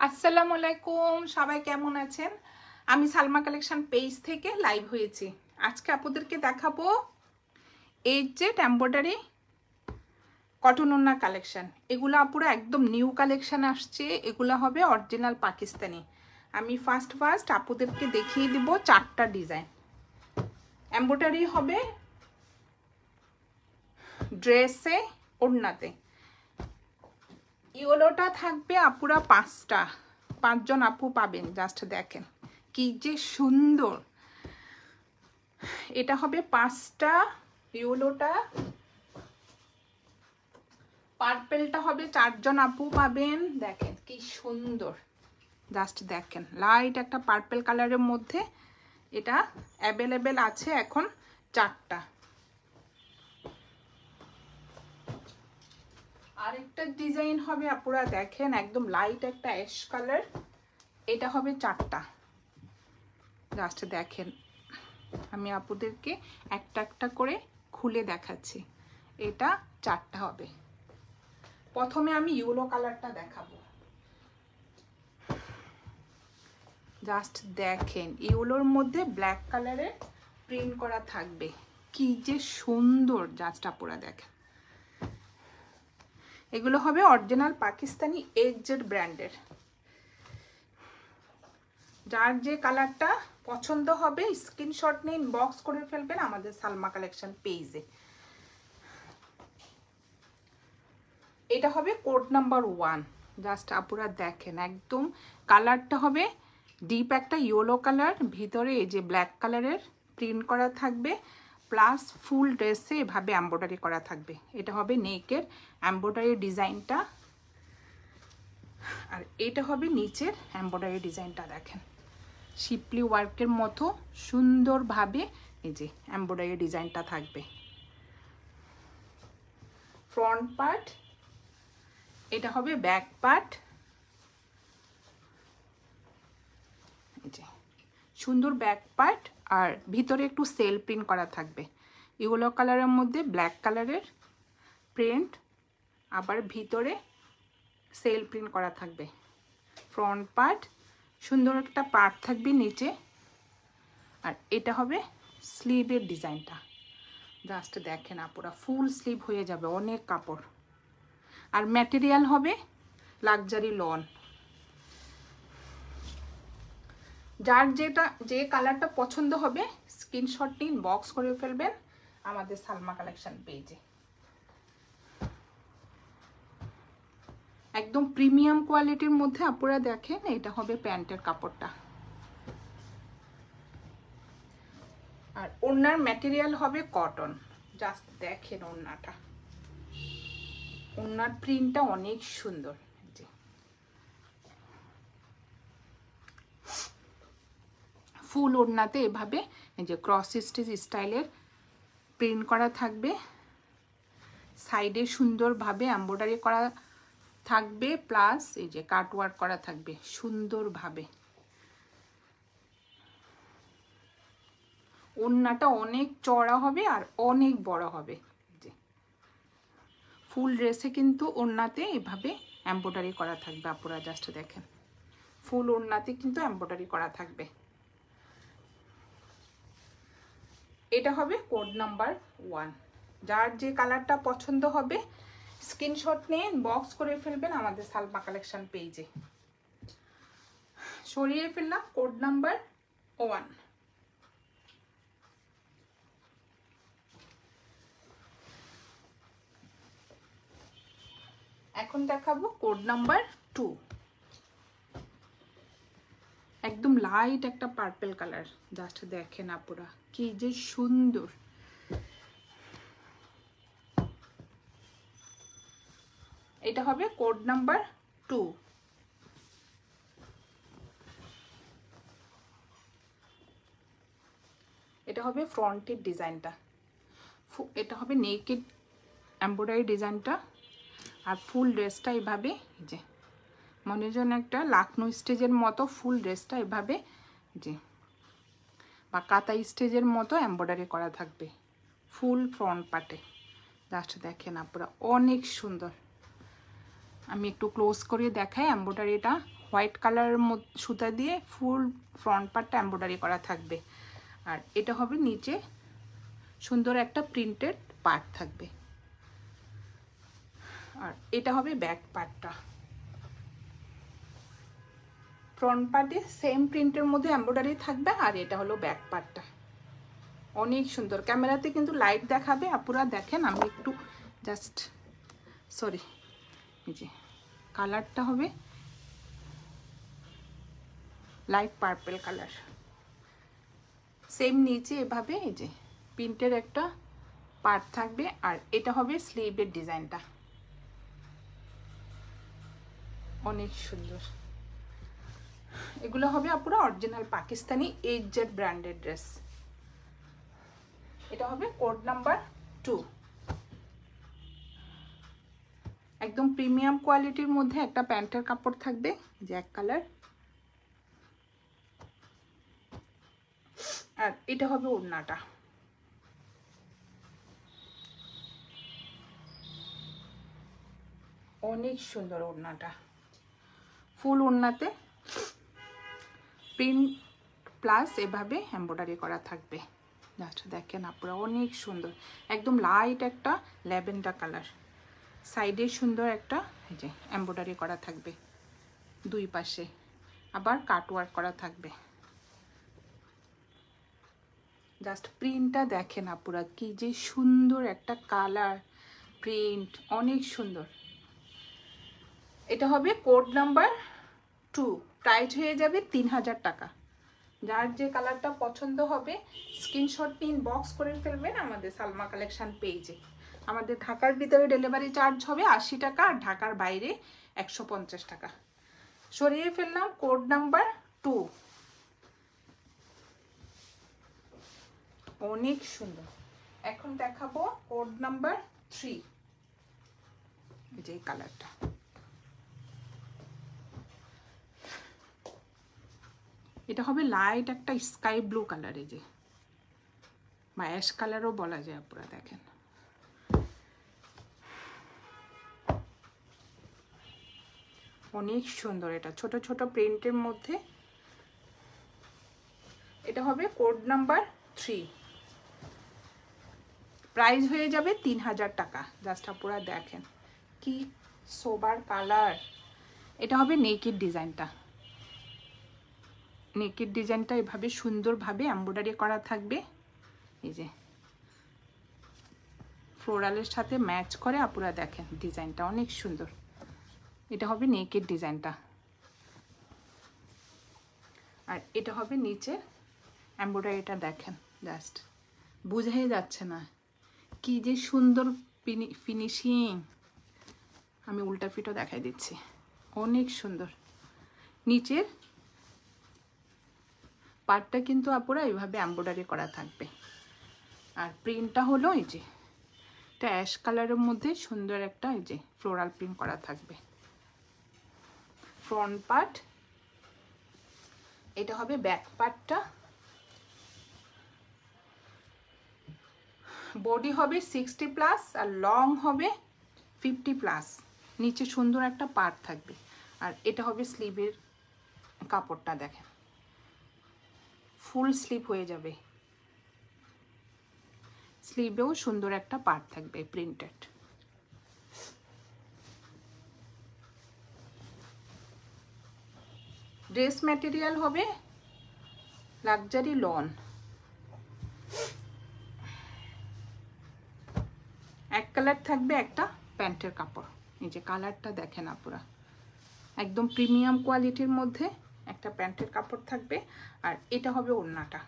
আসসালামু আলাইকুম, সবাই কেমন আছেন? আমি সালমা কালেকশন পেজ থেকে লাইভ হয়েছি। আজকে আপনাদেরকে দেখাবো এই যে এমব্রয়ডারি কটন ওড়না কালেকশন। এগুলো পুরো একদম নিউ কালেকশন আসছে। এগুলো হবে অরিজিনাল পাকিস্তানি। আমি ফার্স্ট আপনাদেরকে দেখিয়ে দিব 4টা ডিজাইন। এমব্রয়ডারি হবে ড্রেসে, ওড়নাতে। ইয়েলোটা থাকবে আপুরা 5জন আপু পাবেন। জাস্ট দেখেন কি যে সুন্দর। এটা হবে 5টা ইয়েলোটা, পার্পেলটা হবে 4জন আপু পাবেন। দেখেন কি সুন্দর, জাস্ট দেখেন লাইট একটা পার্পেল কালারের মধ্যে এটা অ্যাভেলেবেল আছে এখন 4টা। আরেকটা ডিজাইন হবে আপুরা দেখেন একদম লাইট একটা অ্যাশ কালার। এটা হবে 4টা। জাস্ট দেখেন, আমি আপুদেরকে একটা একটা করে খুলে দেখাচ্ছি। এটা 4টা হবে। প্রথমে আমি ইয়েলো কালারটা দেখাবো। জাস্ট দেখেন ইয়েলোর মধ্যে ব্ল্যাক কালারের প্রিন্ট করা থাকবে। কি যে সুন্দর, জাস্ট আপুরা দেখেন। এগুলো হবে অরিজিনাল পাকিস্তানি এজেড ব্র্যান্ডের। যার যে কালারটা পছন্দ হবে স্ক্রিনশট নিয়ে ইনবক্স করে ফেলবেন আমাদের সালমা কালেকশন পেজে। এটা হবে কোড নাম্বার 1। জাস্ট আপুরা দেখেন একদম কালারটা হবে ডিপ একটা ইয়েলো কালার, ভিতরে এই যে ব্ল্যাক কালারের প্রিন্ট করা থাকবে, প্লাস ফুল ড্রেসে এভাবে এমব্রয়ডারি করা থাকবে। এটা হবে নেকের এমব্রয়ডারি ডিজাইনটা, আর এটা হবে নিচের এমব্রয়ডারি ডিজাইনটা। দেখেন শিপলি ওয়ার্কের মতো সুন্দরভাবে এই যে এমব্রয়ডারি ডিজাইনটা থাকবে। ফ্রন্ট পার্ট, এটা হবে ব্যাক পার্ট। এই যে সুন্দর ব্যাক পার্ট, আর ভিতরে একটু সেল প্রিন্ট করা থাকবে। ইয়েলো কালারের মধ্যে ব্ল্যাক কালারের প্রিন্ট, আবার ভিতরে সেল প্রিন্ট করা থাকবে। ফ্রন্ট পার্ট, সুন্দর একটা পার্ট থাকবে নিচে। আর এটা হবে স্লিভের ডিজাইনটা। জাস্ট দেখেন আপুরা ফুল স্লিভ হয়ে যাবে, অনেক কাপড়। আর ম্যাটেরিয়াল হবে লাক্সারি লন। যার যে কালারটা পছন্দ হবে স্ক্রিনশট নিন, বক্স করে ফেলবেন আমাদের সালমা কালেকশন পেজে। একদম প্রিমিয়াম কোয়ালিটির মধ্যে আপনারা দেখেন এটা হবে প্যান্টের কাপড়টা। আর ওড়নার ম্যাটেরিয়াল হবে কটন। জাস্ট দেখেন ওড়নাটা, ওড়নার প্রিন্টটা অনেক সুন্দর। ফুল ওড়নাতে এভাবে এই যে ক্রস স্টিচ স্টাইলের প্রিন্ট করা থাকবে। সাইডে সুন্দরভাবে এমব্রয়ডারি করা থাকবে, প্লাস এই যে কাটওয়ার্ক করা থাকবে সুন্দরভাবে। ওড়নাটা অনেক চড়া হবে আর অনেক বড় হবে। যে ফুল ড্রেসে কিন্তু ওড়নাতে এভাবে এমব্রয়ডারি করা থাকবে। আপনারা জাস্ট দেখেন ফুল ওড়নাতে কিন্তু এমব্রয়ডারি করা থাকবে। এটা হবে কোড নাম্বার 1। যার যে কালারটা পছন্দ হবে স্ক্রিনশট নিয়ে বক্স করে ফেলবেন আমাদের সালমা কালেকশন পেজে। সরিয়ে ফেললাম কোড নাম্বার 1। এখন দেখাবো কোড নাম্বার 2। একদম লাইট একটা পার্পল কালার। জাস্ট দেখেন আপুরা কি যে সুন্দর। এটা হবে কোড নাম্বার 2। এটা হবে ফ্রন্টের ডিজাইনটা। এটা হবে নেকেড এমব্রয়ডারি ডিজাইনটা। আর ফুল ড্রেসটা এভাবে যে মনে যেন একটা লাকনো স্টেজের মতো ফুল ড্রেসটা এভাবে যে বা কাতা স্টেজের মতো এমব্রয়ডারি করা থাকবে ফুল ফ্রন্ট পার্টে। জাস্ট দেখেন আপনারা অনেক সুন্দর। আমি একটু ক্লোজ করে দেখাই এমব্রয়ডারিটা হোয়াইট কালারের সুতা দিয়ে ফুল ফ্রন্ট পার্টটা এমব্রয়ডারি করা থাকবে। আর এটা হবে নিচে সুন্দর একটা প্রিন্টেড পার্ট থাকবে। আর এটা হবে ব্যাক পার্টটা। ফ্রন্ট পার্টে সেম প্রিন্টের মধ্যে এমব্রয়ডারি থাকবে, আর এটা হলো ব্যাক পার্টটা। অনেক সুন্দর। ক্যামেরাতে কিন্তু লাইট দেখাবে, আপনারা দেখেন। আমি একটু জাস্ট সরি, এই যে কালারটা হবে লাইট পার্পল কালার। সেম নিচে এভাবে এই যে প্রিন্টের একটা পার্ট থাকবে। আর এটা হবে স্লিভের ডিজাইনটা। অনেক সুন্দর। এগুলো হবে পুরো অরিজিনাল পাকিস্তানি এইচজেড ব্র্যান্ডেড ড্রেস। এটা হবে কোড নাম্বার 2। একদম প্রিমিয়াম কোয়ালিটির মধ্যে একটা প্যান্টের কাপড় থাকবে, যে এক কালার। আর এটা হবে ওড়নাটা। অনেক সুন্দর ওড়নাটা। ফুল ওড়নাতে প্রিন্ট প্লাস এভাবে এমব্রয়ডারি করা থাকবে। জাস্ট দেখেন আপনারা, অনেক সুন্দর। একদম লাইট একটা ল্যাভেন্ডার কালার। সাইডে সুন্দর একটা এই যে এমব্রয়ডারি করা থাকবে, দুই পাশে আবার কাটওয়ার্ক করা থাকবে। জাস্ট প্রিন্টটা দেখেন আপনারা, কি যে সুন্দর একটা কালার প্রিন্ট, অনেক সুন্দর। এটা হবে কোড নাম্বার 2। প্রাইস হয়ে যাবে 3000 টাকা। যার যে কালারটা পছন্দ হবে স্ক্রিনশট নিয়ে ইনবক্স করে ফেলবেন আমাদের সালমা কালেকশন পেজে। আমাদের ঢাকার ভিতরে ডেলিভারি চার্জ হবে 80 টাকা, আর ঢাকার বাইরে 150 টাকা। সরিয়ে ফেললাম কোড নাম্বার 2। অনেক সুন্দর। এখন দেখাবো কোড নাম্বার 3। এই যে কালারটা। এটা হবে লাইট একটা স্কাই ব্লু কালার, এই যে বা অ্যাশ কালারও বলা যায়। আপনারা দেখেন অনেক সুন্দর। এটা ছোট ছোট প্রিন্টের মধ্যে। এটা হবে কোড নাম্বার 3। প্রাইস হয়ে যাবে 3000 টাকা। জাস্ট আপনারা দেখেন কি সোবার কালার। এটা হবে নেকের ডিজাইনটা। নেকের ডিজাইনটা এভাবে সুন্দরভাবে এমব্রয়ডারি করা থাকবে, এই যে ফ্লোরালের সাথে ম্যাচ করে। আপনারা দেখেন ডিজাইনটা অনেক সুন্দর। এটা হবে নেকের ডিজাইনটা। আর এটা হবে নিচে এমব্রয়ডারিটা। দেখেন জাস্ট বোঝাই যাচ্ছে না কি যে সুন্দর ফিনিশিং। আমি উল্টা ফিটও দেখাই দিচ্ছি, অনেক সুন্দর। নিচের পার্টটা কিন্তু আপনারা এইভাবে এমব্রয়ডারি করা থাকবে। আর প্রিন্টটা হলো এই যে এটা অ্যাশ কালারের মধ্যে সুন্দর একটা এই যে ফ্লোরাল প্রিন্ট করা থাকবে। Front part. এটা হবে ব্যাক পার্টটা। বডি হবে 60+ আর লং হবে 50+। নিচে সুন্দর একটা পার্ট থাকবে। আর এটা হবে স্লিভের কাপড়টা। দেখেন ফুল স্লিভ হয়ে যাবে। স্লিভেও সুন্দর একটা পার্ট থাকবে প্রিন্টেড। ড্রেস ম্যাটেরিয়াল হবে লাক্সারি লন। এক কালার থাকবে একটা প্যান্টের কাপড়। এই যে কালারটা দেখেন আপনারা, একদম প্রিমিয়াম কোয়ালিটির মধ্যে একটা প্যান্টের কাপড় থাকবে। আর এটা হবে ওড়নাটা।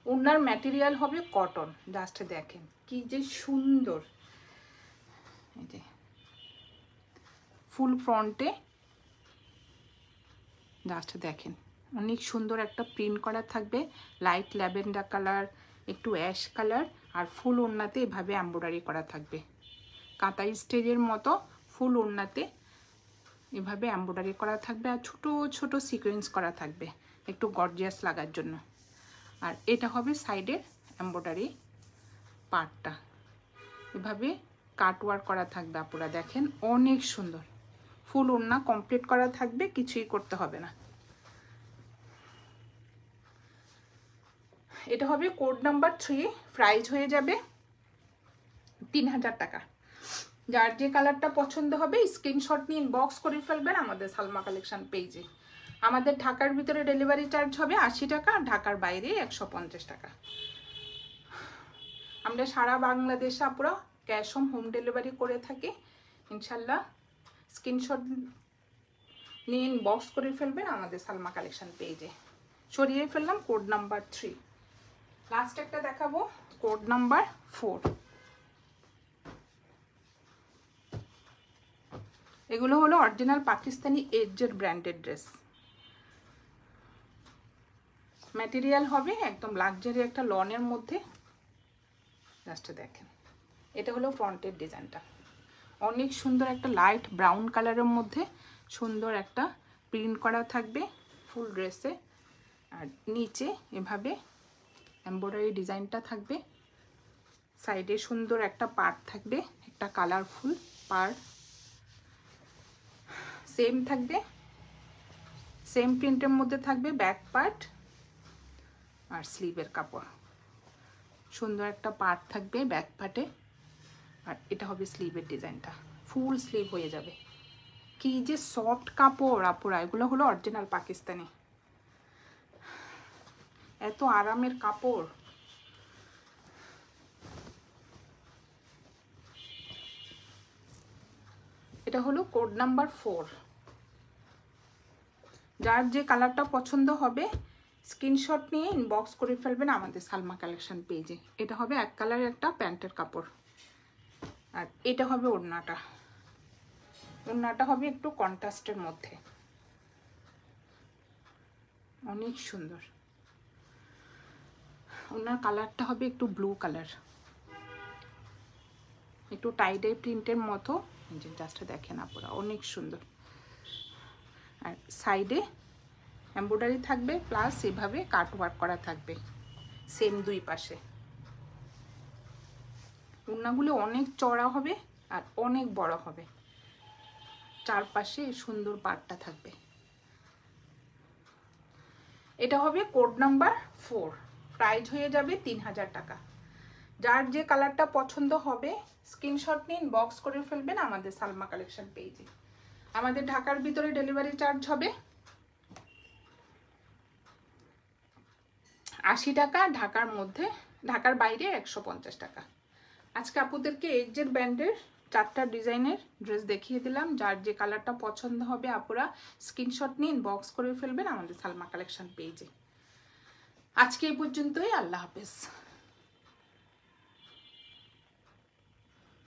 ওড়নার ম্যাটেরিয়াল হবে কটন। জাস্ট দেখেন কি যে সুন্দর। এই যে ফুল ফ্রন্টে জাস্ট দেখেন অনেক সুন্দর একটা প্রিন্ট করা থাকবে। লাইট ল্যাভেন্ডার কালার, একটু অ্যাশ কালার। আর ফুল ওড়নাতে এভাবে এমব্রয়ডারি করা থাকবে। কাঁথা স্টেজের মতো ফুল ওড়নাতে এভাবে এমব্রয়ডারি করা থাকবে। আর ছোট ছোট সিকোয়েন্স করা থাকবে একটু গর্জিয়াস লাগার জন্য। আর এটা হবে সাইডের এমব্রয়ডারি পার্টটা। এভাবে কাটওয়ার্ক করা থাকবে আপুরা, দেখেন অনেক সুন্দর। ফুল ওড়না কমপ্লিট করা থাকবে, কিছুই করতে হবে না। এটা হবে কোড নাম্বার 3, প্রাইস হয়ে যাবে 3000 টাকা। যার যে কালারটা পছন্দ হবে স্ক্রিনশট নিয়ে ইনবক্স করে ফেলবেন আমাদের সালমা কালেকশন পেজে। আমাদের ঢাকার ভিতরে ডেলিভারি চার্জ হবে 80 টাকা, ঢাকার বাইরে 150 টাকা। আমরা সারা বাংলাদেশে আপুরা ক্যাশ অন হোম ডেলিভারি করে থাকি ইনশাল্লাহ। স্ক্রিনশট নিয়ে ইনবক্স করে ফেলবেন আমাদের সালমা কালেকশন পেজে। সরিয়ে ফেললাম কোড নাম্বার 3। লাস্ট একটা দেখাবো কোড নাম্বার 4। এগুলো হলো অরিজিনাল পাকিস্তানি এজের ব্র্যান্ডেড ড্রেস। ম্যাটেরিয়াল হবে একদম লাক্সারি একটা লনের মধ্যে। জাস্ট দেখেন, এটা হলো ফ্রন্টের ডিজাইনটা, অনেক সুন্দর একটা লাইট ব্রাউন কালারের মধ্যে সুন্দর একটা প্রিন্ট করা থাকবে ফুল ড্রেসে। আর নিচে এভাবে এমব্রয়ডারি ডিজাইনটা থাকবে, সাইডে সুন্দর একটা পার্ট থাকবে, একটা কালারফুল পার্ট সেম থাকবে, সেম প্রিন্টের মধ্যে থাকবে ব্যাক পার্ট আর স্লিভের কাপড়। সুন্দর একটা পার্ট থাকবে ব্যাক পার্টে, আর এটা হবে স্লিভের ডিজাইনটা, ফুল স্লিভ হয়ে যাবে। কি যে সফট কাপড় আপুরা, এগুলো হলো অরিজিনাল পাকিস্তানি, এত আরামের কাপড়। এটা হলো কোড নাম্বার 4। যার যে কালারটা পছন্দ হবে স্ক্রিনশট নিয়ে ইনবক্স করে ফেলবেন আমাদের সালমা কালেকশন পেজে। এটা হবে এক কালারের একটা প্যান্টের কাপড়, আর এটা হবে ওড়নাটা। ওড়নাটা হবে একটু কন্ট্রাস্টের মধ্যে, অনেক সুন্দর। ওড়নার কালারটা হবে একটু ব্লু কালার, একটু টাইডে প্রিন্টের মতো। জাস্ট দেখেন আপনারা, অনেক সুন্দর। আর সাইডে এমব্রয়ডারি থাকবে, প্লাস এভাবে কাট ওয়ার্ক করা থাকবে সেম দুই পাশে। ওড়নাগুলো অনেক চড়া হবে আর অনেক বড় হবে, চারপাশে সুন্দর পাটটা থাকবে। এটা হবে কোড নাম্বার 4, প্রাইস হয়ে যাবে 3000 টাকা। যার যে কালারটা পছন্দ হবে স্ক্রিনশট নিয়ে ইনবক্স করে ফেলবেন আমাদের সালমা কালেকশন পেজে। আমাদের ঢাকার ভিতরে ডেলিভারি চার্জ হবে 80 টাকা, ঢাকার মধ্যে, ঢাকার বাইরে 150 টাকা। আজকে আপুদেরকে এজের ব্র্যান্ডের 4টা ডিজাইনের ড্রেস দেখিয়ে দিলাম। যার যে কালারটা পছন্দ হবে আপুরা স্ক্রিনশট নিয়ে ইনবক্স করে ফেলবেন আমাদের সালমা কালেকশন পেজে। আজকে এই পর্যন্তই, আল্লাহ হাফেজ।